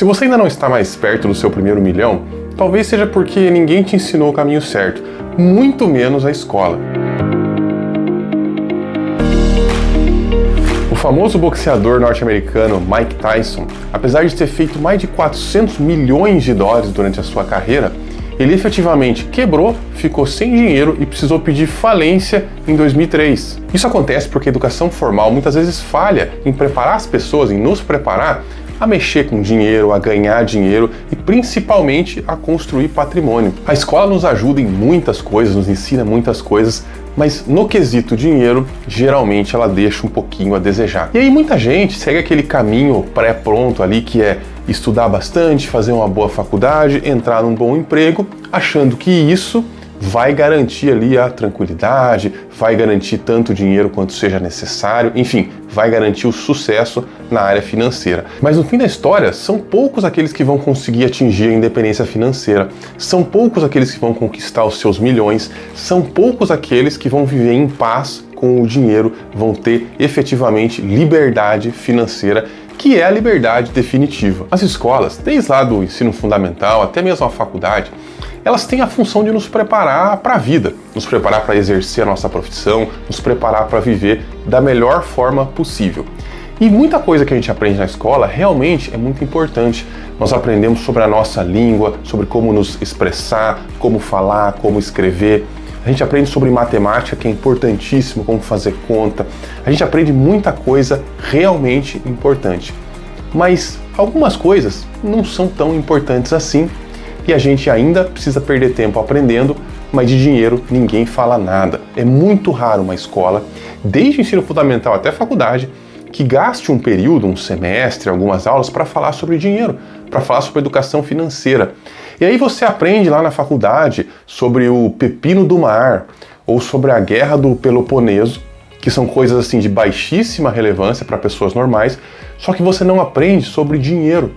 Se você ainda não está mais perto do seu primeiro milhão, talvez seja porque ninguém te ensinou o caminho certo, muito menos a escola. O famoso boxeador norte-americano Mike Tyson, apesar de ter feito mais de 400 milhões de dólares durante a sua carreira, ele efetivamente quebrou, ficou sem dinheiro e precisou pedir falência em 2003. Isso acontece porque a educação formal muitas vezes falha em preparar as pessoas, em nos preparar a mexer com dinheiro, a ganhar dinheiro e principalmente a construir patrimônio. A escola nos ajuda em muitas coisas, nos ensina muitas coisas, mas no quesito dinheiro, geralmente ela deixa um pouquinho a desejar. E aí muita gente segue aquele caminho pré-pronto ali que é estudar bastante, fazer uma boa faculdade, entrar num bom emprego, achando que isso vai garantir ali a tranquilidade, vai garantir tanto dinheiro quanto seja necessário, enfim, vai garantir o sucesso na área financeira. Mas no fim da história, são poucos aqueles que vão conseguir atingir a independência financeira, são poucos aqueles que vão conquistar os seus milhões, são poucos aqueles que vão viver em paz com o dinheiro, vão ter efetivamente liberdade financeira, que é a liberdade definitiva. As escolas, desde lá do ensino fundamental até mesmo a faculdade, elas têm a função de nos preparar para a vida, nos preparar para exercer a nossa profissão, nos preparar para viver da melhor forma possível. E muita coisa que a gente aprende na escola realmente é muito importante. Nós aprendemos sobre a nossa língua, sobre como nos expressar, como falar, como escrever. A gente aprende sobre matemática, que é importantíssimo, como fazer conta. A gente aprende muita coisa realmente importante. Mas algumas coisas não são tão importantes assim e a gente ainda precisa perder tempo aprendendo, mas de dinheiro ninguém fala nada. É muito raro uma escola, desde o ensino fundamental até a faculdade, que gaste um período, um semestre, algumas aulas para falar sobre dinheiro, para falar sobre educação financeira. E aí você aprende lá na faculdade sobre o Pepino do Mar ou sobre a Guerra do Peloponeso, que são coisas assim de baixíssima relevância para pessoas normais, só que você não aprende sobre dinheiro.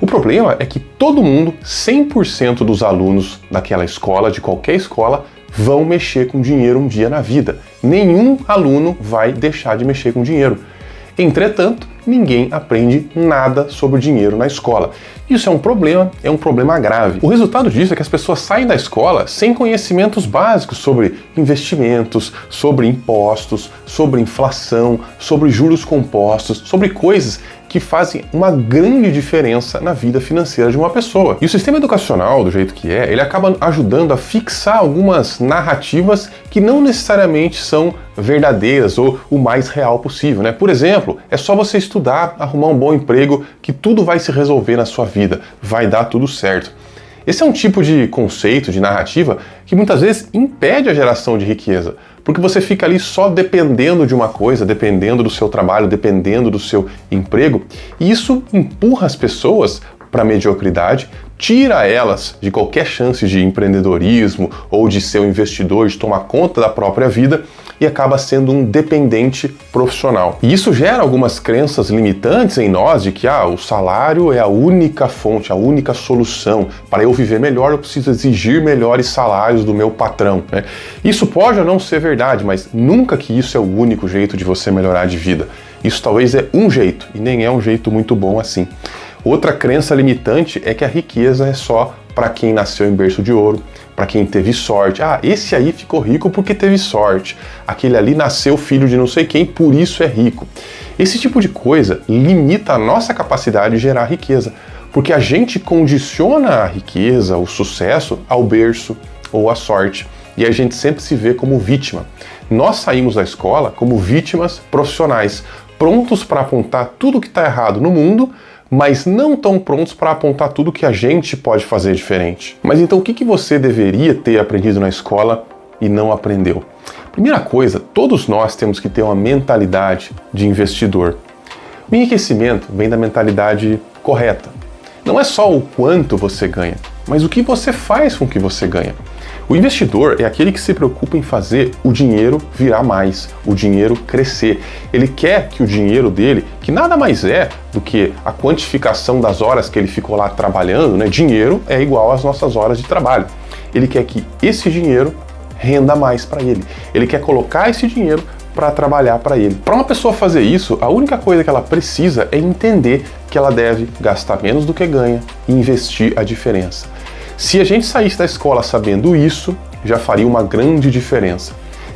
O problema é que todo mundo, 100% dos alunos daquela escola, de qualquer escola, vão mexer com dinheiro um dia na vida. Nenhum aluno vai deixar de mexer com dinheiro. Entretanto, ninguém aprende nada sobre dinheiro na escola. Isso é um problema grave. O resultado disso é que as pessoas saem da escola sem conhecimentos básicos sobre investimentos, sobre impostos, sobre inflação, sobre juros compostos, sobre coisas que fazem uma grande diferença na vida financeira de uma pessoa. E o sistema educacional, do jeito que é, ele acaba ajudando a fixar algumas narrativas que não necessariamente são verdadeiras ou o mais real possível, né? Por exemplo, é só você estudar, arrumar um bom emprego, que tudo vai se resolver na sua vida, vai dar tudo certo. Esse é um tipo de conceito, de narrativa, que muitas vezes impede a geração de riqueza, porque você fica ali só dependendo de uma coisa, dependendo do seu trabalho, dependendo do seu emprego, e isso empurra as pessoas para a mediocridade, tira elas de qualquer chance de empreendedorismo ou de ser um investidor, de tomar conta da própria vida, e acaba sendo um dependente profissional. E isso gera algumas crenças limitantes em nós de que o salário é a única fonte, a única solução. Para eu viver melhor, eu preciso exigir melhores salários do meu patrão, né? Isso pode ou não ser verdade, mas nunca que isso é o único jeito de você melhorar de vida. Isso talvez é um jeito, e nem é um jeito muito bom assim. Outra crença limitante é que a riqueza é só para quem nasceu em berço de ouro, para quem teve sorte. Esse aí ficou rico porque teve sorte. Aquele ali nasceu filho de não sei quem, por isso é rico. Esse tipo de coisa limita a nossa capacidade de gerar riqueza, porque a gente condiciona a riqueza, o sucesso, ao berço ou à sorte. E a gente sempre se vê como vítima. Nós saímos da escola como vítimas profissionais, prontos para apontar tudo que está errado no mundo, mas não tão prontos para apontar tudo que a gente pode fazer diferente. Mas então o que você deveria ter aprendido na escola e não aprendeu? Primeira coisa, todos nós temos que ter uma mentalidade de investidor. O enriquecimento vem da mentalidade correta. Não é só o quanto você ganha, mas o que você faz com o que você ganha. O investidor é aquele que se preocupa em fazer o dinheiro virar mais, o dinheiro crescer. Ele quer que o dinheiro dele, que nada mais é do que a quantificação das horas que ele ficou lá trabalhando, né? Dinheiro é igual às nossas horas de trabalho. Ele quer que esse dinheiro renda mais para ele. Ele quer colocar esse dinheiro para trabalhar para ele. Para uma pessoa fazer isso, a única coisa que ela precisa é entender que ela deve gastar menos do que ganha e investir a diferença. Se a gente saísse da escola sabendo isso, já faria uma grande diferença.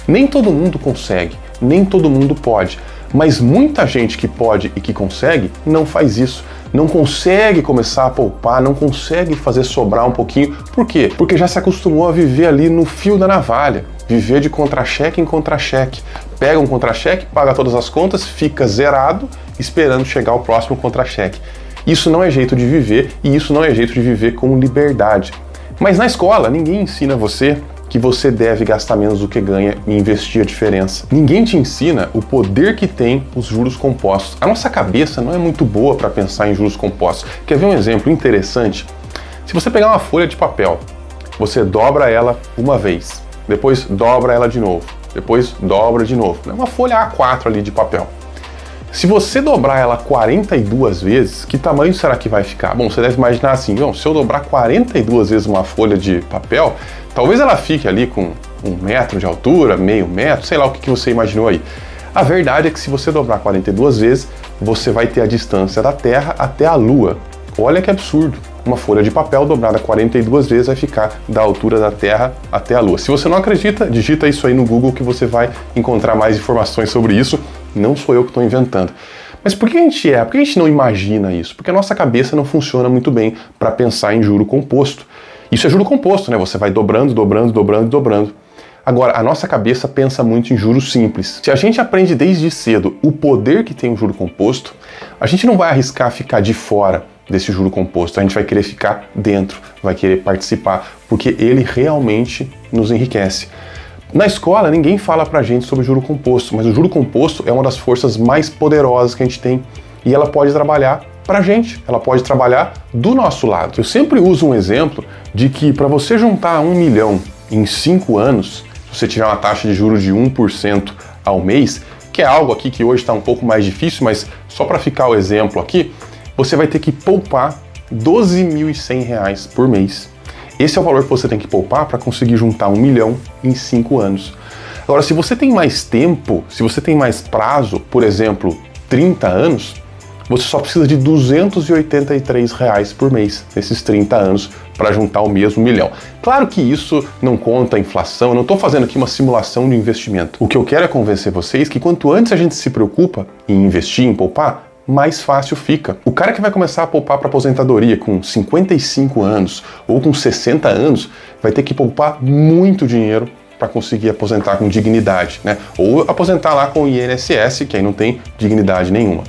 Nem todo mundo consegue, nem todo mundo pode, mas muita gente que pode e que consegue não faz isso. Não consegue começar a poupar, não consegue fazer sobrar um pouquinho. Por quê? Porque já se acostumou a viver ali no fio da navalha, viver de contra-cheque em contra-cheque. Pega um contra-cheque, paga todas as contas, fica zerado, esperando chegar o próximo contra-cheque. Isso não é jeito de viver e isso não é jeito de viver com liberdade. Mas na escola, ninguém ensina você que você deve gastar menos do que ganha e investir a diferença. Ninguém te ensina o poder que tem os juros compostos. A nossa cabeça não é muito boa para pensar em juros compostos. Quer ver um exemplo interessante? Se você pegar uma folha de papel, você dobra ela uma vez, depois dobra ela de novo, depois dobra de novo. É uma folha A4 ali de papel. Se você dobrar ela 42 vezes, que tamanho será que vai ficar? Bom, você deve imaginar assim, se eu dobrar 42 vezes uma folha de papel, talvez ela fique ali com 1 metro de altura, meio metro, sei lá o que você imaginou aí. A verdade é que se você dobrar 42 vezes, você vai ter a distância da Terra até a Lua. Olha que absurdo! Uma folha de papel dobrada 42 vezes vai ficar da altura da Terra até a Lua. Se você não acredita, digita isso aí no Google que você vai encontrar mais informações sobre isso. Não sou eu que estou inventando. Mas por que a gente não imagina isso? Porque a nossa cabeça não funciona muito bem para pensar em juro composto. Isso é juro composto, né? Você vai dobrando, dobrando, dobrando, dobrando. Agora, a nossa cabeça pensa muito em juros simples. Se a gente aprende desde cedo o poder que tem o juro composto, a gente não vai arriscar ficar de fora desse juro composto. A gente vai querer ficar dentro, vai querer participar, porque ele realmente nos enriquece. Na escola, ninguém fala pra gente sobre juro composto, mas o juro composto é uma das forças mais poderosas que a gente tem e ela pode trabalhar pra gente, ela pode trabalhar do nosso lado. Eu sempre uso um exemplo de que para você juntar 1 milhão em 5 anos, se você tiver uma taxa de juros de 1% ao mês, que é algo aqui que hoje está um pouco mais difícil, mas só para ficar o exemplo aqui, você vai ter que poupar R$ 12.100 por mês. Esse é o valor que você tem que poupar para conseguir juntar 1 milhão em 5 anos. Agora, se você tem mais tempo, se você tem mais prazo, por exemplo, 30 anos, você só precisa de R$ 283 por mês, nesses 30 anos, para juntar o mesmo milhão. Claro que isso não conta a inflação, eu não estou fazendo aqui uma simulação de investimento. O que eu quero é convencer vocês que quanto antes a gente se preocupa em investir, em poupar, mais fácil fica. O cara que vai começar a poupar para aposentadoria com 55 anos ou com 60 anos vai ter que poupar muito dinheiro para conseguir aposentar com dignidade, né? Ou aposentar lá com o INSS, que aí não tem dignidade nenhuma.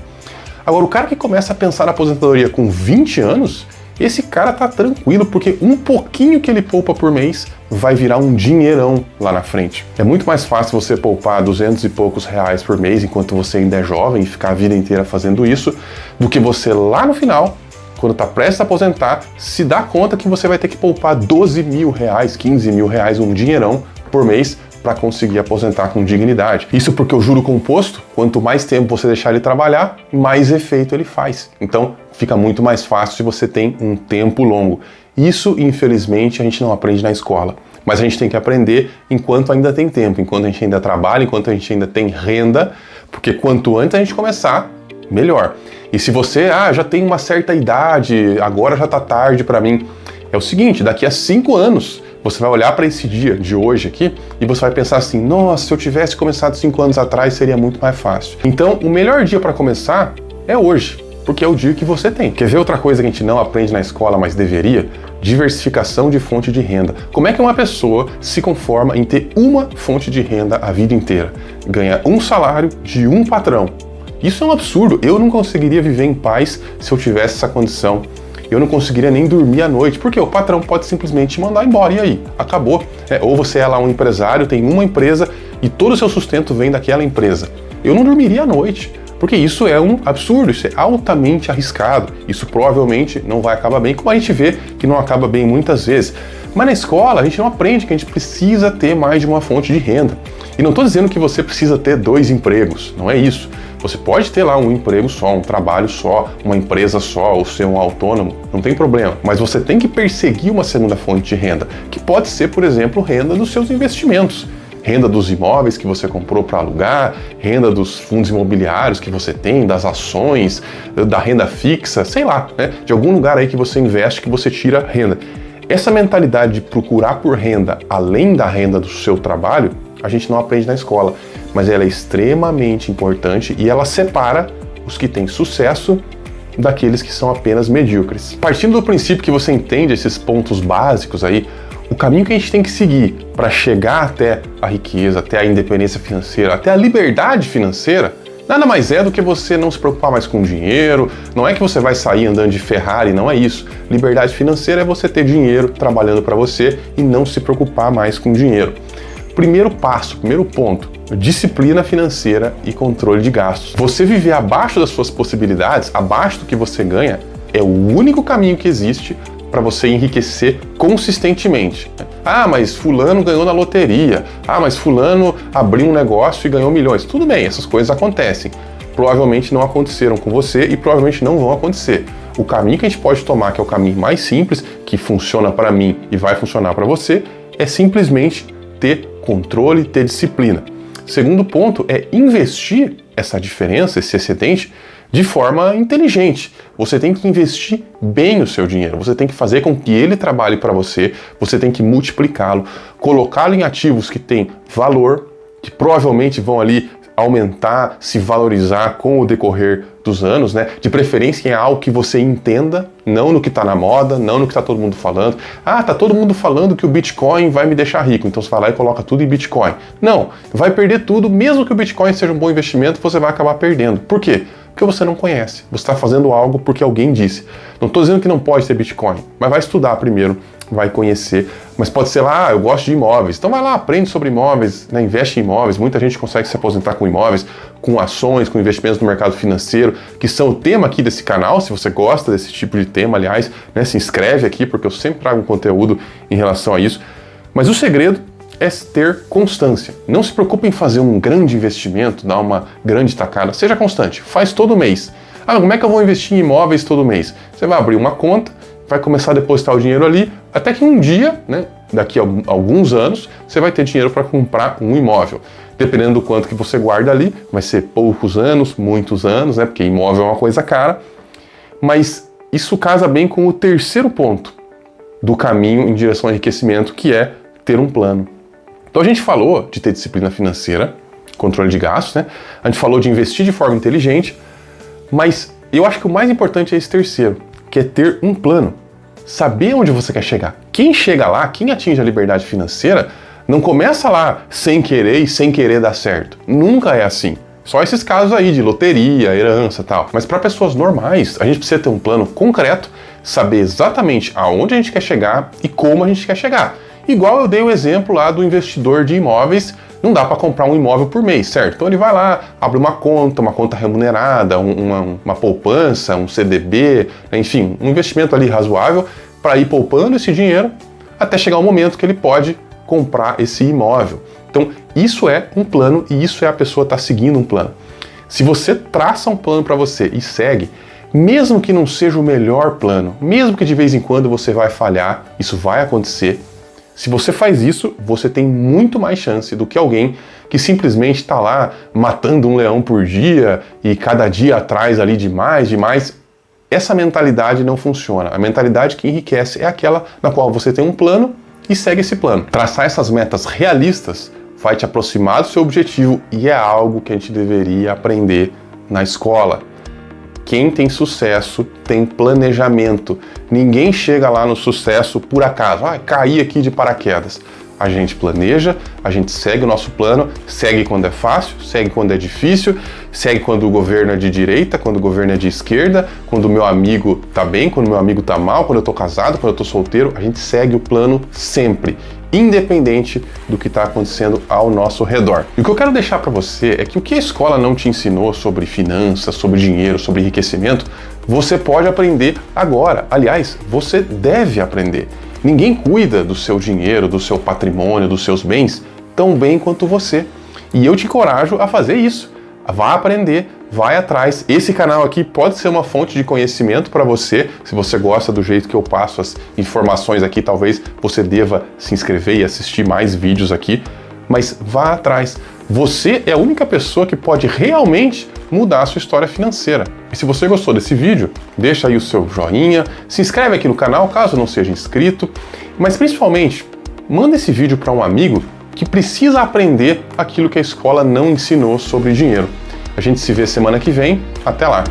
Agora, o cara que começa a pensar na aposentadoria com 20 anos, esse cara tá tranquilo, porque um pouquinho que ele poupa por mês vai virar um dinheirão lá na frente. É muito mais fácil você poupar 200 e poucos reais por mês enquanto você ainda é jovem e ficar a vida inteira fazendo isso, do que você lá no final, quando tá prestes a aposentar, se dá conta que você vai ter que poupar 12 mil reais, 15 mil reais, um dinheirão por mês para conseguir aposentar com dignidade. Isso porque o juro composto, quanto mais tempo você deixar ele trabalhar, mais efeito ele faz. Então, fica muito mais fácil se você tem um tempo longo. Isso, infelizmente, a gente não aprende na escola. Mas a gente tem que aprender enquanto ainda tem tempo, enquanto a gente ainda trabalha, enquanto a gente ainda tem renda, porque quanto antes a gente começar, melhor. E se você, já tem uma certa idade, agora já tá tarde para mim, é o seguinte, daqui a 5 anos, você vai olhar para esse dia de hoje aqui e você vai pensar assim, nossa, se eu tivesse começado 5 anos atrás seria muito mais fácil. Então, o melhor dia para começar é hoje, porque é o dia que você tem. Quer ver outra coisa que a gente não aprende na escola, mas deveria? Diversificação de fonte de renda. Como é que uma pessoa se conforma em ter uma fonte de renda a vida inteira? Ganha um salário de um patrão. Isso é um absurdo. Eu não conseguiria viver em paz se eu tivesse essa condição. Eu não conseguiria nem dormir à noite, porque o patrão pode simplesmente te mandar embora, e aí? Acabou. Ou você é lá um empresário, tem uma empresa e todo o seu sustento vem daquela empresa. Eu não dormiria à noite, porque isso é um absurdo, isso é altamente arriscado, isso provavelmente não vai acabar bem, como a gente vê que não acaba bem muitas vezes. Mas na escola a gente não aprende que a gente precisa ter mais de uma fonte de renda. E não estou dizendo que você precisa ter 2 empregos, não é isso. Você pode ter lá um emprego só, um trabalho só, uma empresa só, ou ser um autônomo, não tem problema. Mas você tem que perseguir uma segunda fonte de renda, que pode ser, por exemplo, renda dos seus investimentos. renda dos imóveis que você comprou para alugar, renda dos fundos imobiliários que você tem, das ações, da renda fixa, sei lá, né? De algum lugar aí que você investe, que você tira renda. Essa mentalidade de procurar por renda além da renda do seu trabalho, a gente não aprende na escola, mas ela é extremamente importante e ela separa os que têm sucesso daqueles que são apenas medíocres. Partindo do princípio que você entende esses pontos básicos aí, o caminho que a gente tem que seguir para chegar até a riqueza, até a independência financeira, até a liberdade financeira, nada mais é do que você não se preocupar mais com dinheiro, não é que você vai sair andando de Ferrari, não é isso. Liberdade financeira é você ter dinheiro trabalhando para você e não se preocupar mais com dinheiro. Primeiro passo, primeiro ponto, disciplina financeira e controle de gastos. Você viver abaixo das suas possibilidades, abaixo do que você ganha, é o único caminho que existe para você enriquecer consistentemente. Ah, mas fulano ganhou na loteria. Ah, mas fulano abriu um negócio e ganhou milhões. Tudo bem, essas coisas acontecem. Provavelmente não aconteceram com você e provavelmente não vão acontecer. O caminho que a gente pode tomar, que é o caminho mais simples, que funciona para mim e vai funcionar para você, é simplesmente ter controle, ter disciplina. Segundo ponto é investir essa diferença, esse excedente, de forma inteligente. Você tem que investir bem o seu dinheiro, você tem que fazer com que ele trabalhe para você, você tem que multiplicá-lo, colocá-lo em ativos que têm valor, que provavelmente vão ali aumentar, se valorizar com o decorrer dos anos, né? De preferência em algo que você entenda, não no que está na moda, não no que está todo mundo falando. Ah, tá todo mundo falando que o Bitcoin vai me deixar rico, então você vai lá e coloca tudo em Bitcoin. Não, vai perder tudo, mesmo que o Bitcoin seja um bom investimento, você vai acabar perdendo. Por quê? Porque você não conhece. Você está fazendo algo porque alguém disse. Não estou dizendo que não pode ter Bitcoin, mas vai estudar primeiro, vai conhecer. Mas pode ser lá, eu gosto de imóveis. Então vai lá, aprende sobre imóveis, né? Investe em imóveis. Muita gente consegue se aposentar com imóveis, com ações, com investimentos no mercado financeiro, que são o tema aqui desse canal. Se você gosta desse tipo de tema, aliás, né, se inscreve aqui, porque eu sempre trago um conteúdo em relação a isso. Mas o segredo é ter constância. Não se preocupe em fazer um grande investimento, dar uma grande tacada. Seja constante, faz todo mês. Ah, como é que eu vou investir em imóveis todo mês? Você vai abrir uma conta, vai começar a depositar o dinheiro ali, até que um dia, né, daqui a alguns anos, você vai ter dinheiro para comprar um imóvel. Dependendo do quanto que você guarda ali, vai ser poucos anos, muitos anos, né, porque imóvel é uma coisa cara. Mas isso casa bem com o terceiro ponto do caminho em direção ao enriquecimento, que é ter um plano. Então a gente falou de ter disciplina financeira, controle de gastos, né? A gente falou de investir de forma inteligente, mas eu acho que o mais importante é esse terceiro, que é ter um plano. Saber onde você quer chegar. Quem chega lá, quem atinge a liberdade financeira, não começa lá sem querer e sem querer dar certo. Nunca é assim. Só esses casos aí de loteria, herança e tal. Mas para pessoas normais, a gente precisa ter um plano concreto, saber exatamente aonde a gente quer chegar e como a gente quer chegar. Igual eu dei o exemplo lá do investidor de imóveis, não dá para comprar um imóvel por mês, certo? Então ele vai lá, abre uma conta remunerada, uma poupança, um CDB, enfim, um investimento ali razoável para ir poupando esse dinheiro até chegar o momento que ele pode comprar esse imóvel. Então isso é um plano e isso é a pessoa estar seguindo um plano. Se você traça um plano para você e segue, mesmo que não seja o melhor plano, mesmo que de vez em quando você vai falhar, isso vai acontecer. Se você faz isso, você tem muito mais chance do que alguém que simplesmente está lá matando um leão por dia e cada dia atrás ali de mais. Essa mentalidade não funciona. A mentalidade que enriquece é aquela na qual você tem um plano e segue esse plano. Traçar essas metas realistas vai te aproximar do seu objetivo e é algo que a gente deveria aprender na escola. Quem tem sucesso tem planejamento. Ninguém chega lá no sucesso por acaso. Ah, caí aqui de paraquedas. A gente planeja, a gente segue o nosso plano, segue quando é fácil, segue quando é difícil, segue quando o governo é de direita, quando o governo é de esquerda, quando o meu amigo tá bem, quando o meu amigo tá mal, quando eu tô casado, quando eu tô solteiro. A gente segue o plano sempre, independente do que está acontecendo ao nosso redor. E o que eu quero deixar para você é que o que a escola não te ensinou sobre finanças, sobre dinheiro, sobre enriquecimento, você pode aprender agora. Aliás, você deve aprender. Ninguém cuida do seu dinheiro, do seu patrimônio, dos seus bens tão bem quanto você. E eu te encorajo a fazer isso. Vá aprender, vai atrás. Esse canal aqui pode ser uma fonte de conhecimento para você. Se você gosta do jeito que eu passo as informações aqui, talvez você deva se inscrever e assistir mais vídeos aqui. mas vá atrás. Você é a única pessoa que pode realmente mudar a sua história financeira. E se você gostou desse vídeo, deixa aí o seu joinha, se inscreve aqui no canal caso não seja inscrito, mas principalmente, manda esse vídeo para um amigo que precisa aprender aquilo que a escola não ensinou sobre dinheiro. A gente se vê semana que vem. Até lá!